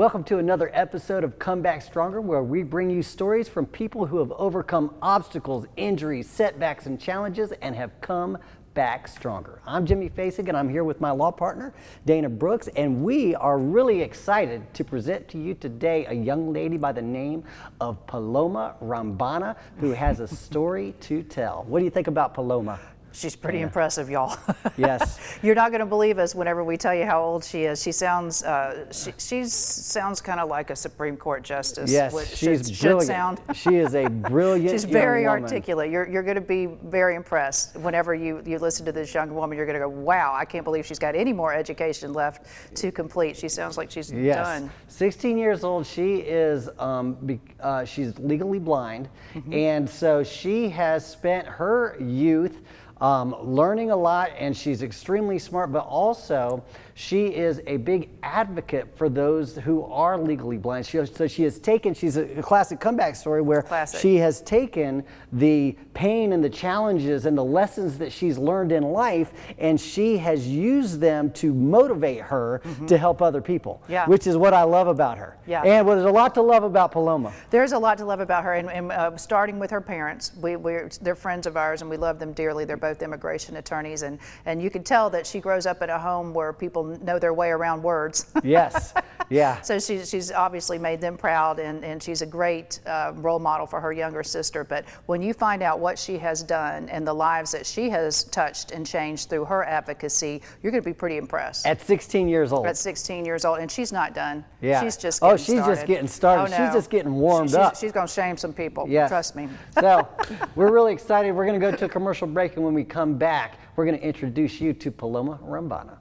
Welcome to another episode of Come Back Stronger, where we bring you stories from people who have overcome obstacles, injuries, setbacks, and challenges and have come back stronger. I'm Jimmy Fasig, and I'm here with my law partner, Dana Brooks, and we are really excited to present to you today a young lady by the name of Paloma Rambana, who has a story to tell. What do you think about Paloma? She's pretty impressive, y'all. Yes. You're not going to believe us whenever we tell you how old she is. She sounds she sounds kind of like a Supreme Court justice. Yes, she's brilliant. She is a brilliant She's very young woman. articulate. You're going to be very impressed whenever you listen to this young woman. You're going to go, wow, I can't believe she's got any more education left to complete. She sounds like she's done. 16 years old. She is she's legally blind, and so she has spent her youth learning a lot, and she's extremely smart, but also she is a big advocate for those who are legally blind. So she has taken, she's a classic comeback story where she has taken the pain and the challenges and the lessons that she's learned in life, and she has used them to motivate her to help other people, which is what I love about her. And there's a lot to love about Paloma. There's a lot to love about her, and starting with her parents. They're friends of ours, and we love them dearly. They're both immigration attorneys, and you can tell that she grows up in a home where people know their way around words. Yes, yeah. So she's obviously made them proud, and she's a great role model for her younger sister. But when you find out what she has done and the lives that she has touched and changed through her advocacy, you're going to be pretty impressed. At 16 years old. At 16 years old, and she's not done. Yeah. She's just getting started. Just getting started. Oh, no. She's just getting warmed up. She's going to shame some people. Yes. Trust me. So we're really excited. We're going to go to a commercial break, and when we come back, we're going to introduce you to Paloma Rambana.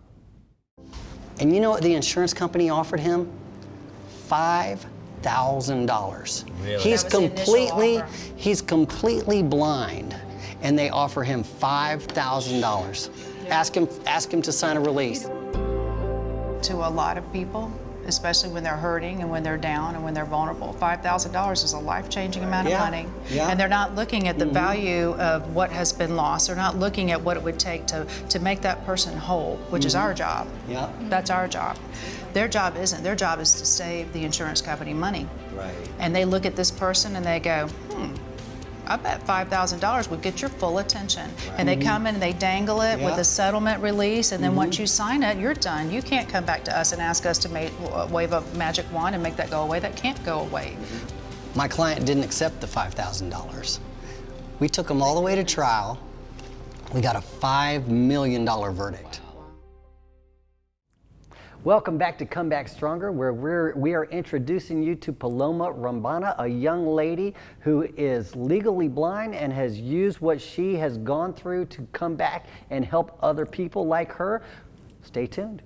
And you know what the insurance company offered him? $5,000. Really? He's completely blind, and they offer him $5,000. Ask him to sign a release. To a lot of people, especially when they're hurting and when they're down and when they're vulnerable, $5,000 is a life-changing amount of money. And they're not looking at the value of what has been lost. They're not looking at what it would take to make that person whole, which is our job. That's our job. Their job isn't. Their job is to save the insurance company money. Right. And they look at this person and they go, I bet $5,000 would get your full attention. Right. And they come in and they dangle it with a settlement release, and then once you sign it, you're done. You can't come back to us and ask us to wave a magic wand and make that go away. That can't go away. My client didn't accept the $5,000. We took him all the way to trial. We got a $5 million verdict. Welcome back to Come Back Stronger, where we are introducing you to Paloma Rambana, a young lady who is legally blind and has used what she has gone through to come back and help other people like her. Stay tuned.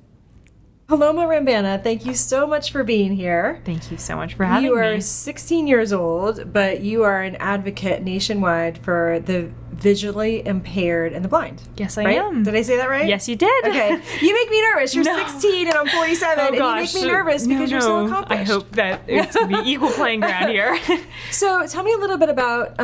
Paloma Rambana, thank you so much for being here. Thank you so much for having me. You are 16 years old, but you are an advocate nationwide for the visually impaired and the blind. Yes, I right? am. Did I say that right? Yes, you did. Okay. You make me nervous. You're 16 and I'm 47, and you make me nervous because you're so accomplished. I hope that it's going to be equal playing ground here. So tell me a little bit about,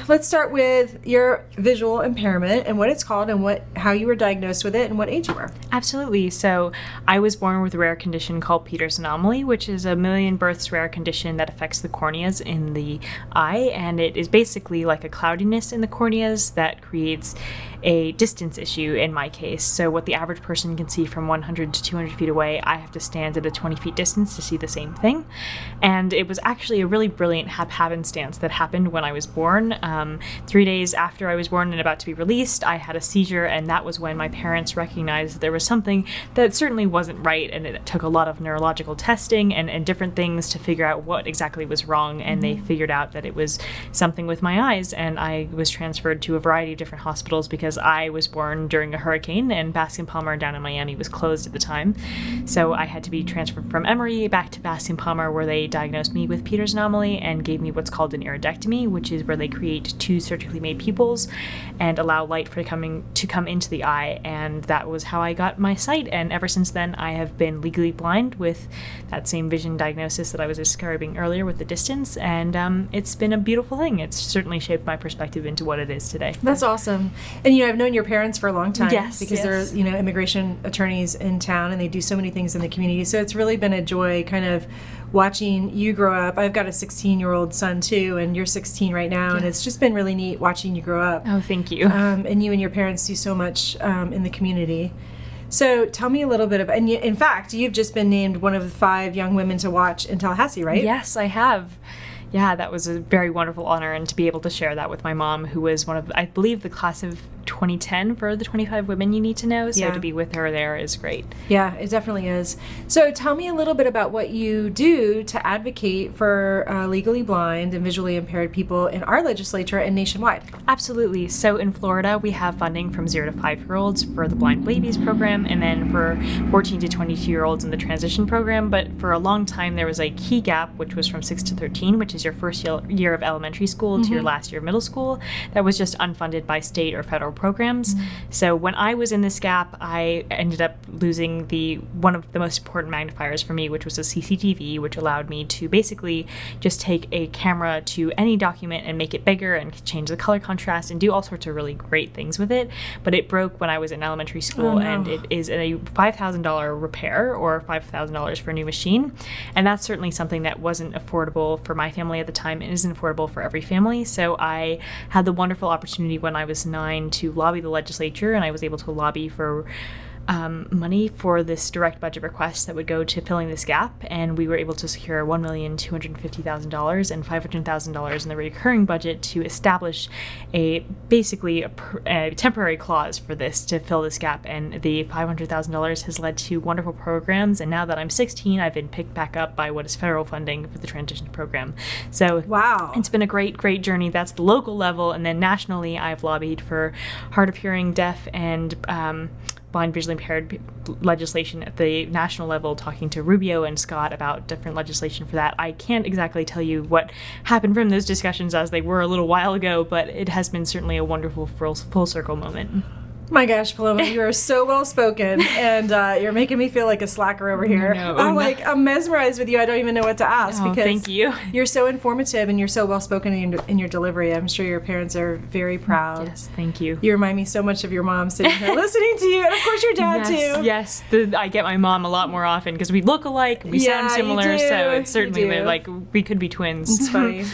let's start with your visual impairment and what it's called and how you were diagnosed with it and what age you were. Absolutely. So I was born with a rare condition called Peter's anomaly, which is a million births rare condition that affects the corneas in the eye, and it is basically like a cloudiness in the corneas that creates a distance issue in my case. So what the average person can see from 100 to 200 feet away, I have to stand at a 20 feet distance to see the same thing. And it was actually a really brilliant happenstance that happened when I was born. 3 days after I was born and about to be released, I had a seizure, and that was when my parents recognized that there was something that certainly wasn't right, and it took a lot of neurological testing and different things to figure out what exactly was wrong, and they figured out that it was something with my eyes, and I was transferred to a variety of different hospitals because I was born during a hurricane, and Bascom Palmer down in Miami was closed at the time. So I had to be transferred from Emory back to Bascom Palmer, where they diagnosed me with Peter's anomaly and gave me what's called an iridectomy, which is where they create two surgically made pupils and allow light to come into the eye. And that was how I got my sight. And ever since then, I have been legally blind with that same vision diagnosis that I was describing earlier with the distance. And it's been a beautiful thing. It's certainly shaped my perspective into what it is today. today. That's awesome. And I've known your parents for a long time. Yes, because yes. they're immigration attorneys in town, and they do so many things in the community. So it's really been a joy kind of watching you grow up. I've got a 16-year-old son too, and you're 16 right now, and it's just been really neat watching you grow up. Oh, thank you. And you and your parents do so much in the community. So tell me a little bit and in fact, you've just been named one of the 5 young women to watch in Tallahassee, right? Yes, I have. Yeah, that was a very wonderful honor, and to be able to share that with my mom, who was one of, I believe, the class of 2010 for the 25 women you need to know. So to be with her there is great. Yeah, it definitely is. So tell me a little bit about what you do to advocate for legally blind and visually impaired people in our legislature and nationwide. Absolutely. So in Florida, we have funding from 0 to 5-year-olds for the Blind Babies program, and then for 14 to 22-year-olds in the transition program. But for a long time, there was a key gap, which was from 6 to 13, which is your first year of elementary school to your last year of middle school. That was just unfunded by state or federal programs. So when I was in this gap, I ended up losing one of the most important magnifiers for me, which was a CCTV, which allowed me to basically just take a camera to any document and make it bigger and change the color contrast and do all sorts of really great things with it. But it broke when I was in elementary school, and it is a $5,000 repair or $5,000 for a new machine. And that's certainly something that wasn't affordable for my family at the time and isn't affordable for every family. So I had the wonderful opportunity when I was 9 to lobby the legislature, and I was able to lobby for money for this direct budget request that would go to filling this gap, and we were able to secure $1,250,000 and $500,000 in the recurring budget to establish basically a temporary clause for this to fill this gap, and the $500,000 has led to wonderful programs, and now that I'm 16, I've been picked back up by what is federal funding for the transition program. So wow, it's been a great journey. That's the local level, and then nationally I've lobbied for hard of hearing, deaf, and blind, visually impaired legislation at the national level, talking to Rubio and Scott about different legislation for that. I can't exactly tell you what happened from those discussions, as they were a little while ago, but it has been certainly a wonderful full circle moment. My gosh, Paloma, you are so well spoken, and you're making me feel like a slacker over here. I'm mesmerized with you. I don't even know what to ask because thank you. You're so informative and you're so well spoken in your delivery. I'm sure your parents are very proud. Yes, thank you. You remind me so much of your mom sitting here listening to you, and of course your dad too. Yes, I get my mom a lot more often because we look alike, we sound similar, so it's certainly like we could be twins. It's funny.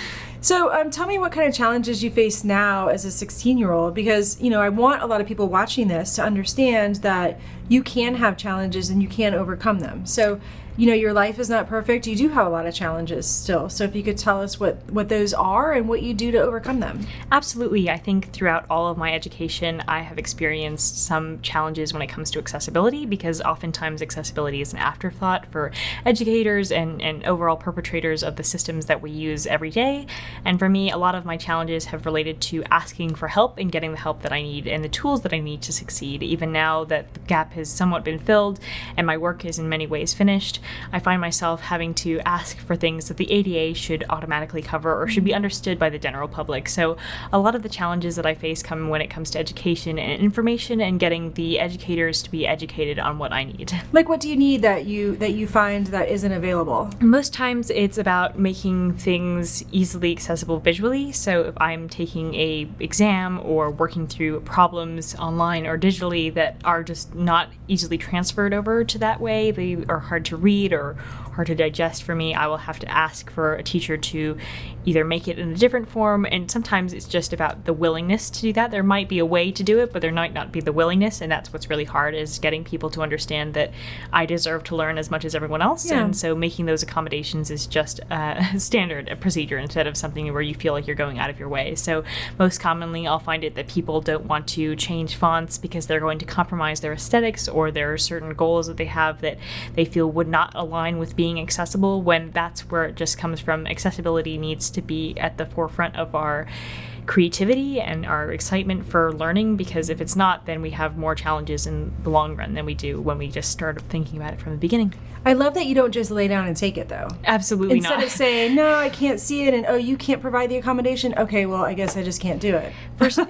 So tell me what kind of challenges you face now as a 16-year-old, because, I want a lot of people watching this to understand that you can have challenges and you can overcome them. So, your life is not perfect. You do have a lot of challenges still. So if you could tell us what those are and what you do to overcome them. Absolutely. I think throughout all of my education, I have experienced some challenges when it comes to accessibility, because oftentimes accessibility is an afterthought for educators and overall perpetrators of the systems that we use every day. And for me, a lot of my challenges have related to asking for help and getting the help that I need and the tools that I need to succeed. Even now that the gap has somewhat been filled and my work is in many ways finished, I find myself having to ask for things that the ADA should automatically cover or should be understood by the general public. So a lot of the challenges that I face come when it comes to education and information and getting the educators to be educated on what I need. Like, what do you need that you find that isn't available? Most times it's about making things easily accessible visually. So if I'm taking a exam or working through problems online or digitally that are just not easily transferred over to that way, they are hard to read or hard to digest for me, I will have to ask for a teacher to either make it in a different form, and sometimes it's just about the willingness to do that. There might be a way to do it, but there might not be the willingness, and that's what's really hard, is getting people to understand that I deserve to learn as much as everyone else, and so making those accommodations is just a standard procedure instead of something where you feel like you're going out of your way. So most commonly I'll find it that people don't want to change fonts because they're going to compromise their aesthetics, or there are certain goals that they have that they feel would not align with being accessible, when that's where it just comes from. Accessibility needs to be at the forefront of our creativity and our excitement for learning, because if it's not, then we have more challenges in the long run than we do when we just start thinking about it from the beginning. I love that you don't just lay down and take it, though. Absolutely not. Instead of saying, no, I can't see it, and oh, you can't provide the accommodation. Okay, well, I guess I just can't do it.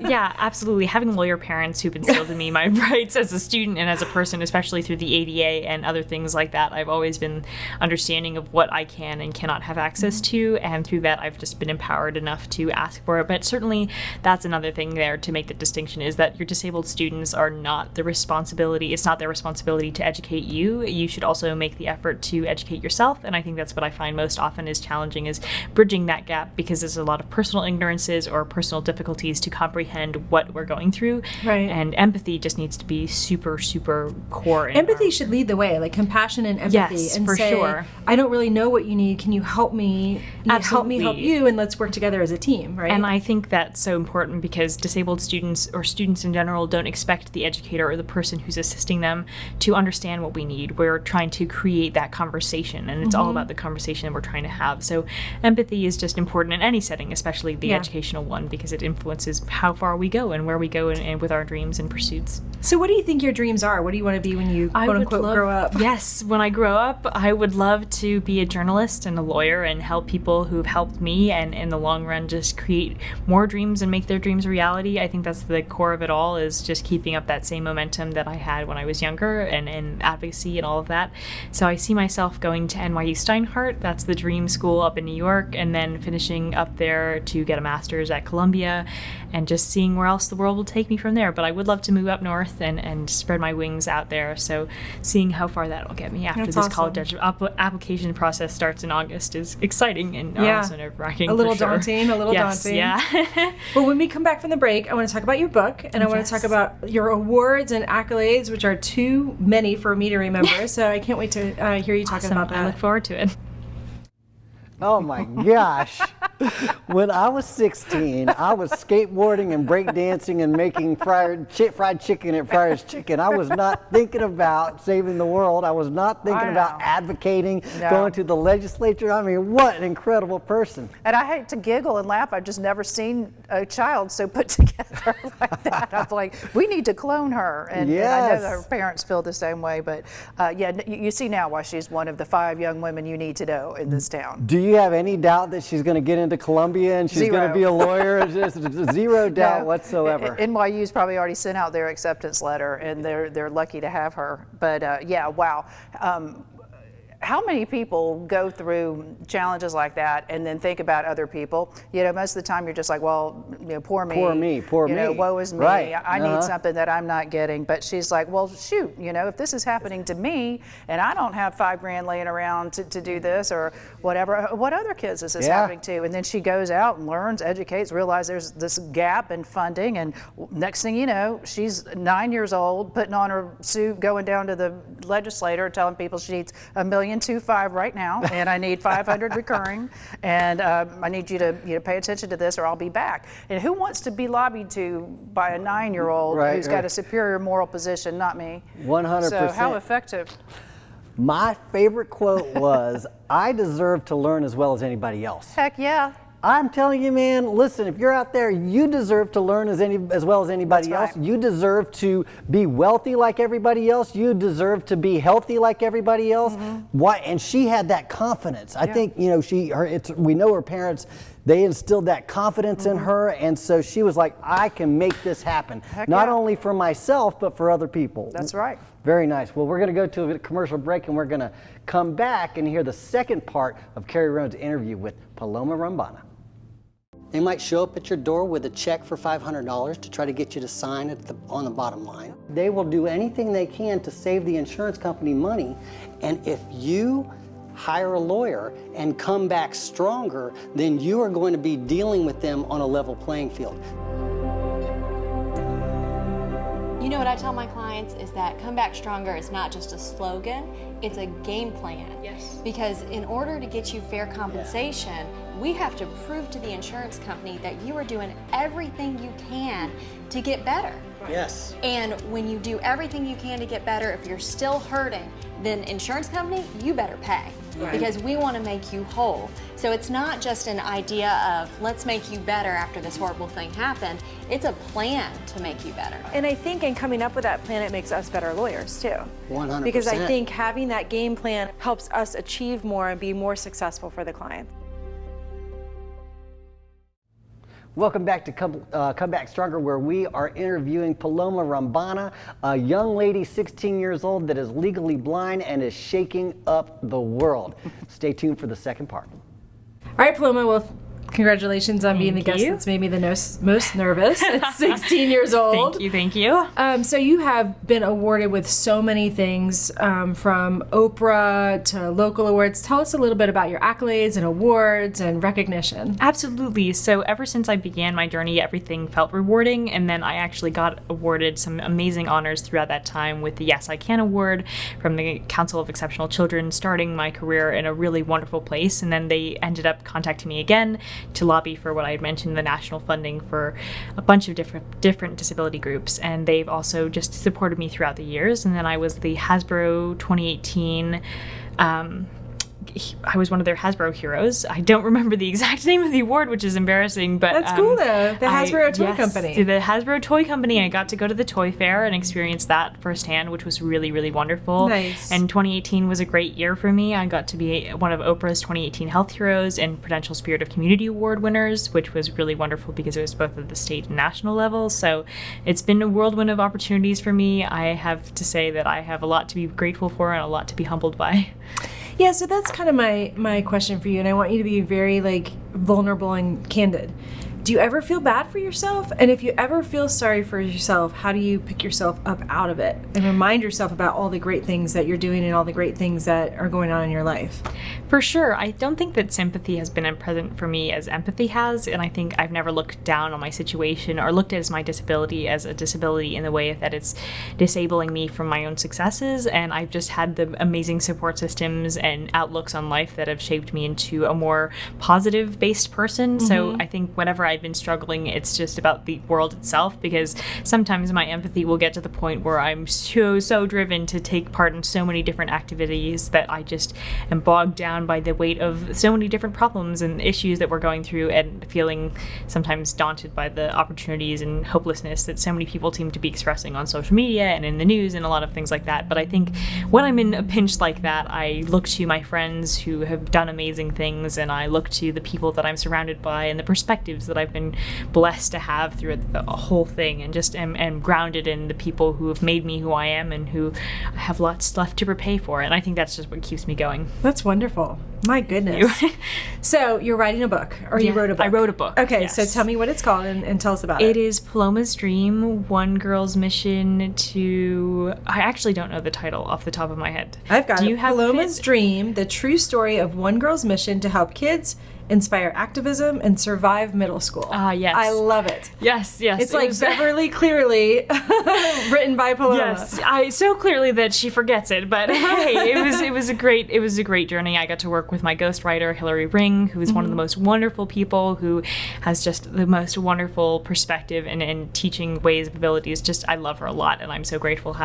Yeah, absolutely. Having lawyer parents who've instilled in me my rights as a student and as a person, especially through the ADA and other things like that, I've always been understanding of what I can and cannot have access to, and through that I've just been empowered enough to ask for it. But certainly certainly that's another thing there to make the distinction, is that your disabled students are not the responsibility. It's not their responsibility to educate you. You should also make the effort to educate yourself. And I think that's what I find most often is challenging, is bridging that gap, because there's a lot of personal ignorances or personal difficulties to comprehend what we're going through. Right. And empathy just needs to be super, super core. Empathy should lead the way, like compassion and empathy. Yes, and for say, sure. I don't really know what you need. Can you help me? Help me help Absolutely. you, and let's work together as a team, right? And I think that's so important, because disabled students, or students in general, don't expect the educator or the person who's assisting them to understand what we need. We're trying to create that conversation, and it's all about the conversation that we're trying to have. So empathy is just important in any setting, especially the educational one, because it influences how far we go and where we go and with our dreams and pursuits. So what do you think your dreams are? What do you want to be when you quote unquote grow up? Yes, when I grow up, I would love to be a journalist and a lawyer and help people who've helped me, and in the long run just create more dreams and make their dreams a reality. I think that's the core of it all, is just keeping up that same momentum that I had when I was younger, and advocacy and all of that. So I see myself going to NYU Steinhardt. That's the dream school up in New York, and then finishing up there to get a master's at Columbia, and just seeing where else the world will take me from there. But I would love to move up north and spread my wings out there. So seeing how far that will get me after That's this awesome. college application process starts in August is exciting and also nerve-wracking. A little for sure. daunting, a little daunting. Yeah. Well, when we come back from the break, I want to talk about your book, and I want to talk about your awards and accolades, which are too many for me to remember. So I can't wait to hear you talking about that. I look forward to it. Oh my gosh. When I was 16, I was skateboarding and breakdancing and making fried chicken at Friar's Chicken. I was not thinking about saving the world. I was not thinking about advocating, going to the legislature. I mean, what an incredible person. And I hate to giggle and laugh. I've just never seen a child so put together like that. I'm like, we need to clone her. And I know that her parents feel the same way. But you see now why she's one of the 5 young women you need to know in this town. Do you have any doubt that she's going to get into Columbia and she's going to be a lawyer? Just zero doubt whatsoever. NYU's probably already sent out their acceptance letter, and they're lucky to have her. But wow. How many people go through challenges like that and then think about other people? Most of the time you're just like, well, poor me. Poor me, poor me. Woe is me. Right. I need something that I'm not getting. But she's like, well, shoot, if this is happening to me and I don't have $5,000 laying around to do this or whatever, what other kids is this happening to? And then she goes out and learns, educates, realizes there's this gap in funding. And next thing you know, she's 9 years old, putting on her suit, going down to the legislator, telling people she needs $1,250,000 right now, and I need 500 recurring, and I need you to pay attention to this, or I'll be back. And who wants to be lobbied to by a 9-year-old who's got a superior moral position? Not me. 100%. So how effective? My favorite quote was, "I deserve to learn as well as anybody else." Heck yeah. I'm telling you, man, listen, if you're out there, you deserve to learn as well as anybody else. You deserve to be wealthy like everybody else. You deserve to be healthy like everybody else. Why? And she had that confidence. I think, we know her parents, they instilled that confidence in her, and so she was like, I can make this happen. Not only for myself, but for other people. That's right. Very nice. Well, we're going to go to a commercial break, and we're going to come back and hear the second part of Carrie Roan's interview with Paloma Rambana. They might show up at your door with a check for $500 to try to get you to sign on the bottom line. They will do anything they can to save the insurance company money, and if you hire a lawyer and come back stronger, then you are going to be dealing with them on a level playing field. You know what I tell my clients is that come back stronger is not just a slogan, it's a game plan. Yes. Because in order to get you fair compensation, we have to prove to the insurance company that you are doing everything you can to get better. Yes. And when you do everything you can to get better, if you're still hurting, then insurance company, you better pay. Right. Because we want to make you whole. So it's not just an idea of let's make you better after this horrible thing happened. It's a plan to make you better. And I think in coming up with that plan, it makes us better lawyers too. 100%. Because I think having that game plan helps us achieve more and be more successful for the client. Welcome back to Come Back Stronger, where we are interviewing Paloma Rambana, a young lady 16 years old that is legally blind and is shaking up the world. Stay tuned for the second part. All right, Paloma, well, Congratulations on being the guest you. that's made me the most nervous at 16 years old. Thank you. So you have been awarded with so many things, from Oprah to local awards. Tell us a little bit about your accolades and awards and recognition. Absolutely. So ever since I began my journey, everything felt rewarding, and then I actually got awarded some amazing honors throughout that time with the Yes I Can Award from the Council of Exceptional Children, starting my career in a really wonderful place. And then they ended up contacting me again to lobby for what I had mentioned, the national funding for a bunch of different disability groups, and they've also just supported me throughout the years. And then I was the Hasbro 2018 I was one of their Hasbro heroes. I don't remember the exact name of the award, which is embarrassing, but that's cool though. The Hasbro Toy Company. The Hasbro Toy Company. I got to go to the toy fair and experience that firsthand, which was really, really wonderful. Nice. And 2018 was a great year for me. I got to be one of Oprah's 2018 Health Heroes and Prudential Spirit of Community Award winners, which was really wonderful because it was both at the state and national level. So it's been a whirlwind of opportunities for me. I have to say that I have a lot to be grateful for and a lot to be humbled by. Yeah, so that's kind of my question for you, and I want you to be very vulnerable and candid. Do you ever feel bad for yourself? And if you ever feel sorry for yourself, how do you pick yourself up out of it and remind yourself about all the great things that you're doing and all the great things that are going on in your life? For sure. I don't think that sympathy has been as present for me as empathy has, and I think I've never looked down on my situation or looked at my disability as a disability in the way that it's disabling me from my own successes, and I've just had the amazing support systems and outlooks on life that have shaped me into a more positive-based person. Mm-hmm. So I think whenever I've been struggling, it's just about the world itself, because sometimes my empathy will get to the point where I'm so driven to take part in so many different activities that I just am bogged down by the weight of so many different problems and issues that we're going through, and feeling sometimes daunted by the opportunities and hopelessness that so many people seem to be expressing on social media and in the news and a lot of things like that. But I think when I'm in a pinch like that, I look to my friends who have done amazing things, and I look to the people that I'm surrounded by and the perspectives that I've been blessed to have through the whole thing, and just am grounded in the people who have made me who I am and who I have lots left to repay for. And I think that's just what keeps me going. That's wonderful. My goodness. So you're writing a book, or you wrote a book? I wrote a book. Okay, yes. So tell me what it's called and tell us about it. It is Paloma's Dream, One Girl's Mission to... I actually don't know the title off the top of my head. I've got Do it. you have Paloma's Dream, the true story of one girl's mission to help kids inspire activism and survive middle school. Yes. I love it. Yes. It's like Beverly Clearly written by Paloma. Yes, so clearly that she forgets it, but hey, it was a great journey. I got to work with my ghostwriter Hillary Ring, who is one of the most wonderful people, who has just the most wonderful perspective and teaching ways of abilities. Just I love her a lot, and I'm so grateful to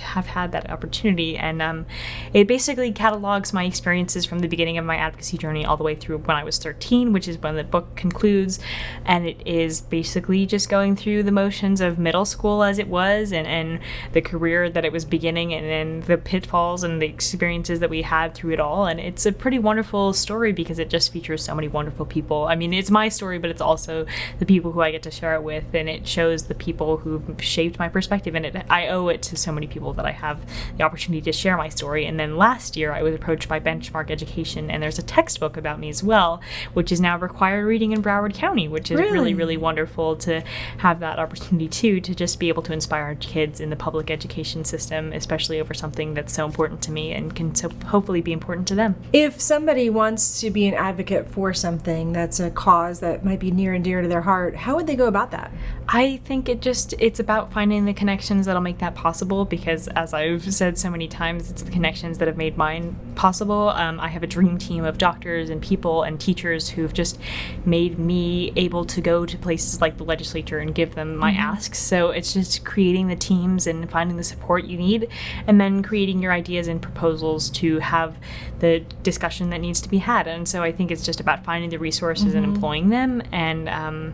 have had that opportunity. And it basically catalogs my experiences from the beginning of my advocacy journey all the way through when I was 13, which is when the book concludes, and it is basically just going through the motions of middle school as it was, and the career that it was beginning, and then the pitfalls and the experiences that we had through it all. And it's a pretty wonderful story because it just features so many wonderful people. I mean, it's my story, but it's also the people who I get to share it with, and it shows the people who've shaped my perspective, and I owe it to so many people that I have the opportunity to share my story. And then last year I was approached by Benchmark Education, and there's a textbook about me as well, which is now required reading in Broward County, which is really, really wonderful to have that opportunity too, to just be able to inspire our kids in the public education system, especially over something that's so important to me and can so hopefully be important to them. If somebody wants to be an advocate for something that's a cause that might be near and dear to their heart, how would they go about that? I think it's about finding the connections that'll make that possible, because as I've said so many times, it's the connections that have made mine possible. I have a dream team of doctors and people and teachers who've just made me able to go to places like the legislature and give them my asks. So it's just creating the teams and finding the support you need, and then creating your ideas and proposals to have the discussion that needs to be had. And so I think it's just about finding the resources and employing them. And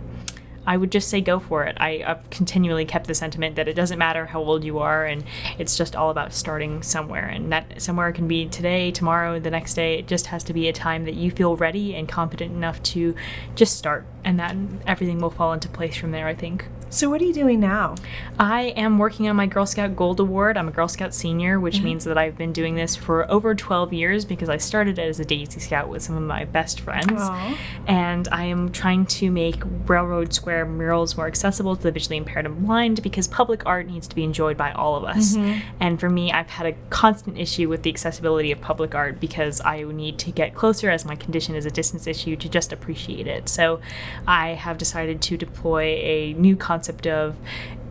I would just say go for it. I've continually kept the sentiment that it doesn't matter how old you are, and it's just all about starting somewhere. And that somewhere can be today, tomorrow, the next day. It just has to be a time that you feel ready and confident enough to just start, and then everything will fall into place from there, I think. So what are you doing now? I am working on my Girl Scout Gold Award. I'm a Girl Scout senior, which means that I've been doing this for over 12 years because I started as a Daisy Scout with some of my best friends. Aww. And I am trying to make Railroad Square murals more accessible to the visually impaired and blind because public art needs to be enjoyed by all of us. And for me, I've had a constant issue with the accessibility of public art because I need to get closer, as my condition is a distance issue, to just appreciate it. So I have decided to deploy a new concept of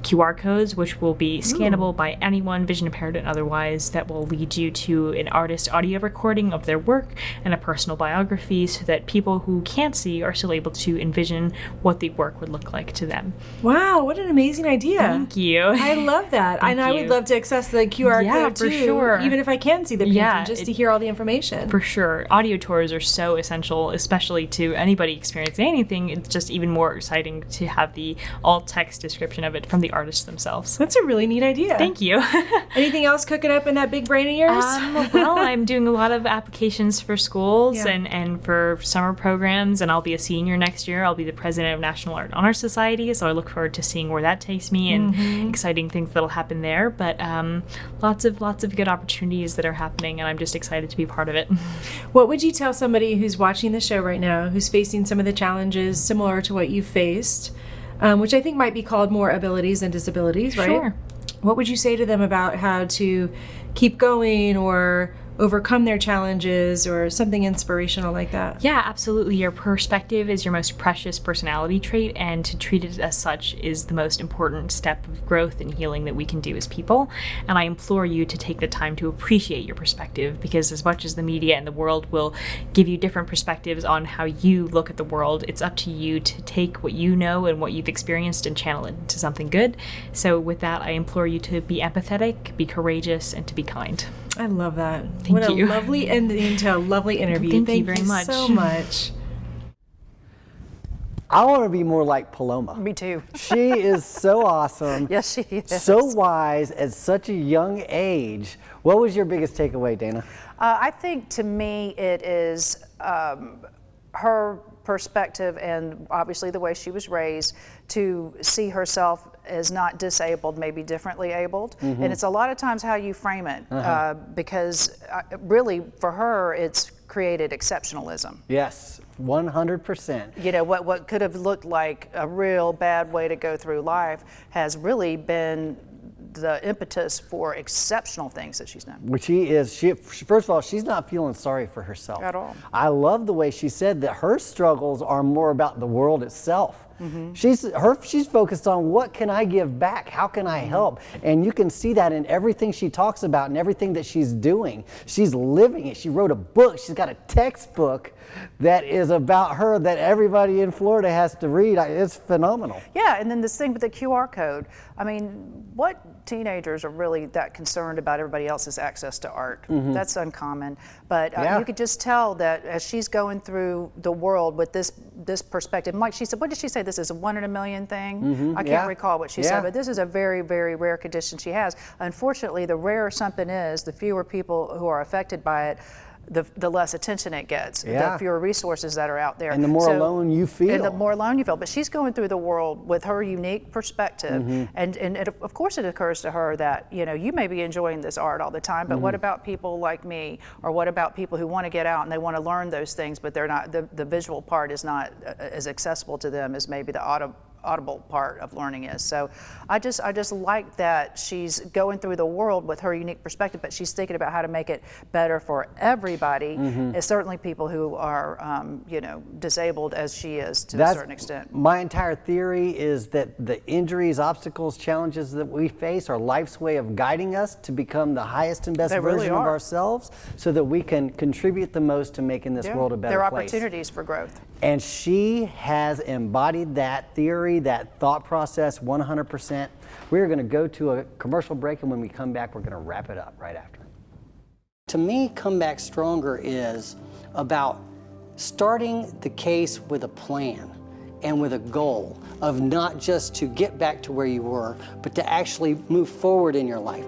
QR codes, which will be scannable by anyone, vision impaired and otherwise, that will lead you to an artist's audio recording of their work and a personal biography so that people who can't see are still able to envision what the work would look like to them. Wow, what an amazing idea. Thank you. I love that. Thank and I would you. love to access the QR code for too, sure. even if I can't see the painting, Yeah, just to hear all the information. For sure. Audio tours are so essential, especially to anybody experiencing anything. It's just even more exciting to have the all-text description of it from the artists themselves. That's a really neat idea. Thank you. Anything else cooking up in that big brain of yours? Well, I'm doing a lot of applications for schools Yeah. and for summer programs, and I'll be a senior next year. I'll be the president of National Art Honor Society, so I look forward to seeing where that takes me and exciting things that'll happen there. But lots of good opportunities that are happening, and I'm just excited to be part of it. What would you tell somebody who's watching the show right now, who's facing some of the challenges similar to what you faced, which I think might be called more abilities than disabilities, right? Sure. What would you say to them about how to keep going or overcome their challenges or something inspirational like that? Yeah, absolutely. Your perspective is your most precious personality trait, and to treat it as such is the most important step of growth and healing that we can do as people. And I implore you to take the time to appreciate your perspective, because as much as the media and the world will give you different perspectives on how you look at the world, it's up to you to take what you know and what you've experienced and channel it into something good. So with that, I implore you to be empathetic, be courageous, and to be kind. I love that. Thank what you. a lovely ending to a lovely interview. Thank you very much. so much. I want to be more like Paloma. Me too. She is so awesome. Yes, she is. So wise at such a young age. What was your biggest takeaway, Dana? I think to me it is her perspective and obviously the way she was raised to see herself as not disabled, maybe differently abled. And it's a lot of times how you frame it because really for her it's created exceptionalism. Yes, 100%. You know, what could have looked like a real bad way to go through life has really been the impetus for exceptional things that she's done. Which first of all, she's not feeling sorry for herself. At all. I love the way she said that her struggles are more about the world itself. She's focused on what can I give back? How can I help? And you can see that in everything she talks about and everything that she's doing. She's living it. She wrote a book. She's got a textbook that is about her that everybody in Florida has to read. It's phenomenal. Yeah, and then this thing with the QR code. I mean, what teenagers are really that concerned about everybody else's access to art? That's uncommon. But you could just tell that as she's going through the world with this perspective, like she said, what did she say? This is a 1 in a million thing? I can't recall what she said, but this is a very, very rare condition she has. Unfortunately, the rarer something is, the fewer people who are affected by it, the less attention it gets, the fewer resources that are out there. And the more alone you feel. And the more alone you feel. But she's going through the world with her unique perspective. And of course it occurs to her that, you know, you may be enjoying this art all the time, but what about people like me? Or what about people who want to get out and they want to learn those things, but they're not, the visual part is not as accessible to them as maybe the audible part of learning is. So I just like that she's going through the world with her unique perspective, but she's thinking about how to make it better for everybody, and certainly people who are you know, disabled as she is to a certain extent. My entire theory is that the injuries, obstacles, challenges that we face are life's way of guiding us to become the highest and best version of ourselves so that we can contribute the most to making this world a better There are place. opportunities for growth. And she has embodied that theory, that thought process 100%. We're going to go to a commercial break, and when we come back, we're going to wrap it up right after. To me, Come Back Stronger is about starting the case with a plan and with a goal of not just to get back to where you were, but to actually move forward in your life.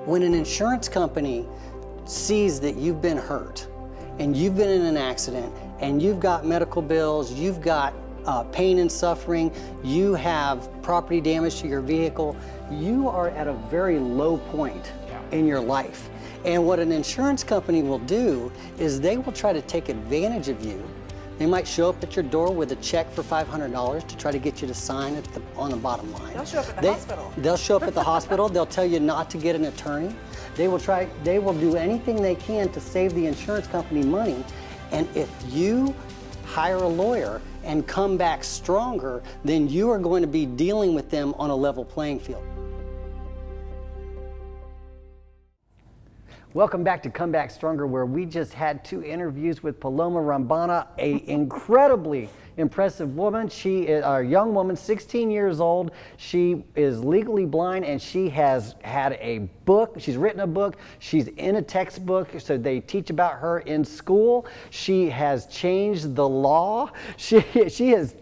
When an insurance company sees that you've been hurt and you've been in an accident and you've got medical bills, you've got pain and suffering, you have property damage to your vehicle, you are at a very low point in your life. And what an insurance company will do is they will try to take advantage of you. They might show up at your door with a check for $500 to try to get you to sign on the bottom line. They'll show up at the hospital. They'll show up at the hospital. They'll tell you not to get an attorney. They will do anything they can to save the insurance company money. And if you hire a lawyer and come back stronger, then you are going to be dealing with them on a level playing field. Welcome back to Come Back Stronger, where we just had 2 interviews with Paloma Rambana, an incredibly impressive woman. She is a young woman, 16 years old. She is legally blind, and she has had a book. She's written a book. She's in a textbook, so they teach about her in school. She has changed the law. She has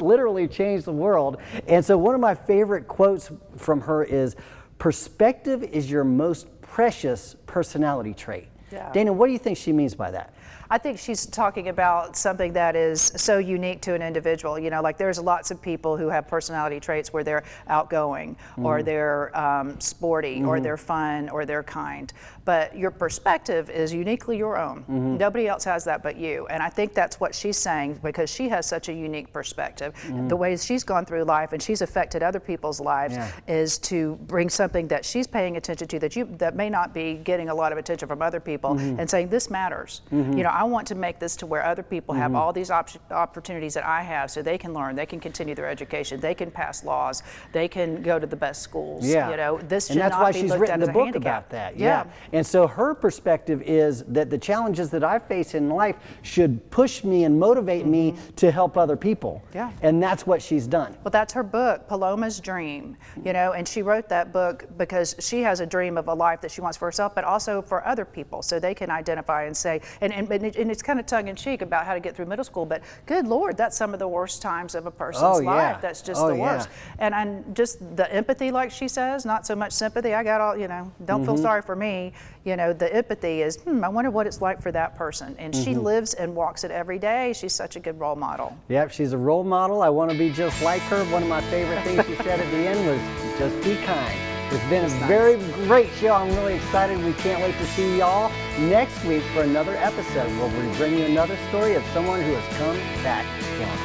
literally changed the world. And so one of my favorite quotes from her is, "Perspective is your most precious personality trait." Yeah. Dana, what do you think she means by that? I think she's talking about something that is so unique to an individual. You know, like there's lots of people who have personality traits where they're outgoing or they're sporty or they're fun or they're kind. But your perspective is uniquely your own. Nobody else has that but you. And I think that's what she's saying, because she has such a unique perspective. The ways she's gone through life and she's affected other people's lives is to bring something that she's paying attention to that may not be getting a lot of attention from other people and saying, this matters. You know, I want to make this to where other people have all these opportunities that I have, so they can learn, they can continue their education, they can pass laws, they can go to the best schools. Yeah. You know, this should and that's not why be she's looked written at the as a book handicap. about that. Yeah. And so her perspective is that the challenges that I face in life should push me and motivate me to help other people. Yeah. And that's what she's done. Well, that's her book, Paloma's Dream, you know, and she wrote that book because she has a dream of a life that she wants for herself, but also for other people, so they can identify and say, and it's kind of tongue-in-cheek about how to get through middle school, but good Lord, that's some of the worst times of a person's life. That's just the worst. And just the empathy, like she says, not so much sympathy. I got all, you know, don't feel sorry for me. You know, the empathy is, I wonder what it's like for that person. And she lives and walks it every day. She's such a good role model. Yep, she's a role model. I want to be just like her. One of my favorite things she said at the end was, just be kind. It's been a very great show. I'm really excited. We can't wait to see y'all next week for another episode where we bring you another story of someone who has come back strong.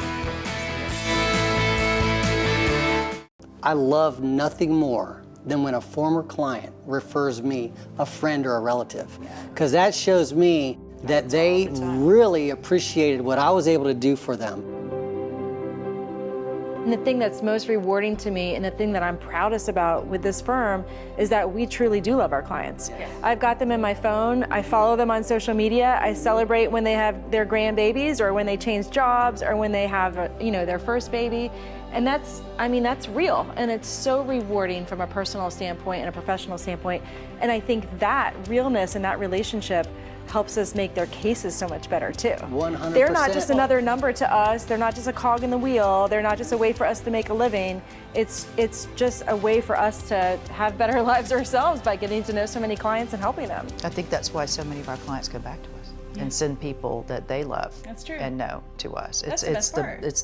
I love nothing more than when a former client refers me a friend or a relative, because that shows me that they really appreciated what I was able to do for them. And the thing that's most rewarding to me and the thing that I'm proudest about with this firm is that we truly do love our clients. I've got them in my phone. I follow them on social media. I celebrate when they have their grandbabies or when they change jobs or when they have, you know, their first baby. And that's, I mean, that's real. And it's so rewarding from a personal standpoint and a professional standpoint. And I think that realness and that relationship helps us make their cases so much better too. 100%. They're not just another number to us. They're not just a cog in the wheel. They're not just a way for us to make a living. It's just a way for us to have better lives ourselves by getting to know so many clients and helping them. I think that's why so many of our clients come back to us and send people that they love That's true. and know to us. That's the best part. It's